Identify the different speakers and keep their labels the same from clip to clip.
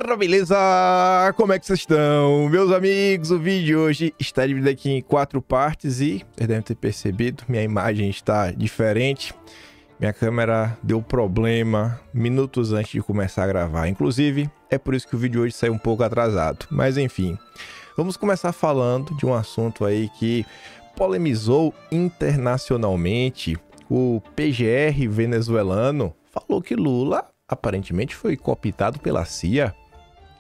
Speaker 1: Galera, beleza? Como é que vocês estão? Meus amigos, o vídeo de hoje está dividido aqui em 4 partes e vocês devem ter percebido, minha imagem está diferente. Minha câmera deu problema minutos antes de começar a gravar. Inclusive, é por isso que o vídeo hoje saiu um pouco atrasado. Mas enfim, vamos começar falando de um assunto aí que polemizou internacionalmente. O PGR venezuelano falou que Lula aparentemente foi cooptado pela CIA.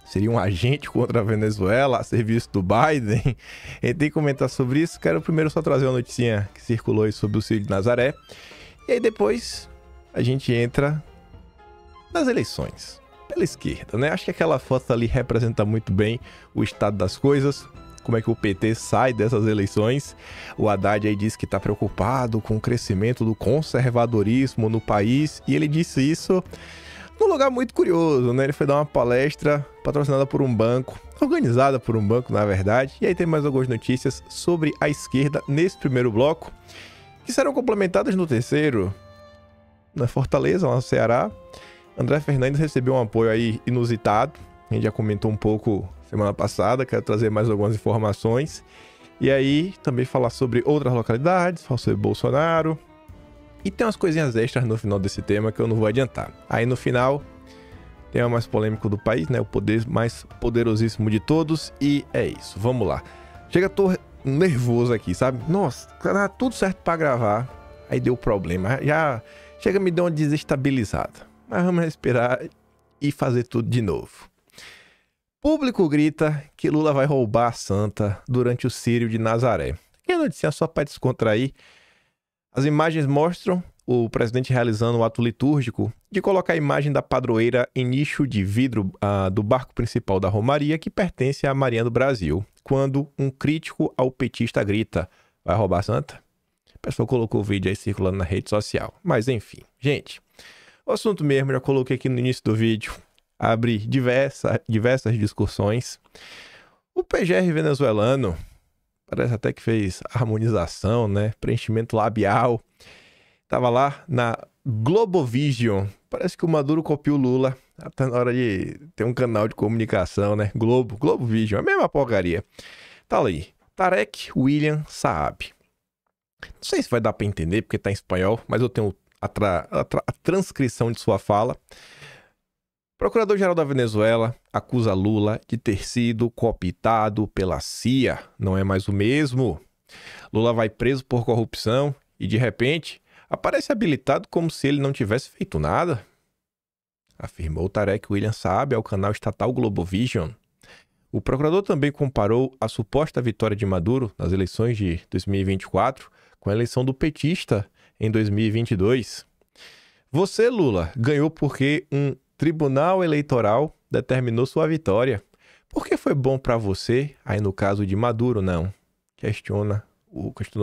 Speaker 1: Seria um agente contra a Venezuela a serviço do Biden. E tem que comentar sobre isso. Quero primeiro só trazer uma noticinha que circulou aí sobre o Círio de Nazaré. E aí depois a gente entra nas eleições. Pela esquerda, né? Acho que aquela foto ali representa muito bem o estado das coisas. Como é que o PT sai dessas eleições. O Haddad aí disse que está preocupado com o crescimento do conservadorismo no país. E ele disse isso num lugar muito curioso, né? Ele foi dar uma palestra patrocinada por um banco, organizada por um banco, na verdade. E aí tem mais algumas notícias sobre a esquerda nesse primeiro bloco, que serão complementadas no terceiro. Na Fortaleza, lá no Ceará, André Fernandes recebeu um apoio aí inusitado. A gente já comentou um pouco semana passada, quero trazer mais algumas informações. E aí também falar sobre outras localidades, falar sobre Bolsonaro. E tem umas coisinhas extras no final desse tema que eu não vou adiantar. Aí no final, tema mais polêmico do país, né? O poder mais poderosíssimo de todos. E é isso, vamos lá. Chega, tô nervoso aqui, sabe? Nossa, tá tudo certo pra gravar. Aí deu problema. Já chega, me deu uma desestabilizada. Mas vamos respirar e fazer tudo de novo. Público grita que Lula vai roubar a santa durante o Círio de Nazaré. Aqui a notícia só para descontrair. As imagens mostram o presidente realizando o ato litúrgico de colocar a imagem da padroeira em nicho de vidro do barco principal da Romaria, que pertence à Marinha do Brasil, quando um crítico ao petista grita: vai roubar a santa? A pessoa colocou o vídeo aí circulando na rede social. Mas enfim, gente, o assunto mesmo já coloquei aqui no início do vídeo. Abre diversas discussões. O PGR venezuelano parece até que fez harmonização, né? Preenchimento labial. Tava lá na Globovision. Parece que o Maduro copiou o Lula. Até na hora de ter um canal de comunicação, né? Globovision, a mesma porcaria. Tá ali. Tarek William Saab. Não sei se vai dar pra entender porque tá em espanhol, mas eu tenho a transcrição de sua fala. Procurador-Geral da Venezuela acusa Lula de ter sido cooptado pela CIA. Não é mais o mesmo. Lula vai preso por corrupção e, de repente, aparece habilitado como se ele não tivesse feito nada, afirmou Tarek William Saab ao canal estatal Globovision. O procurador também comparou a suposta vitória de Maduro nas eleições de 2024 com a eleição do petista em 2022. Você, Lula, ganhou porque um Tribunal Eleitoral determinou sua vitória. Por que foi bom para você? Aí no caso de Maduro, não. Questionou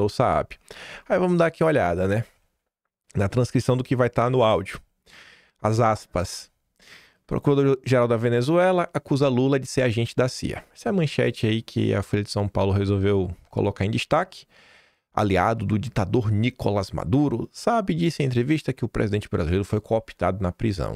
Speaker 1: o Saab. Aí vamos dar aqui uma olhada, né? Na transcrição do que vai estar no áudio. As aspas. Procurador-Geral da Venezuela acusa Lula de ser agente da CIA. Essa é a manchete aí que a Folha de São Paulo resolveu colocar em destaque. Aliado do ditador Nicolás Maduro, Saab disse em entrevista que o presidente brasileiro foi cooptado na prisão.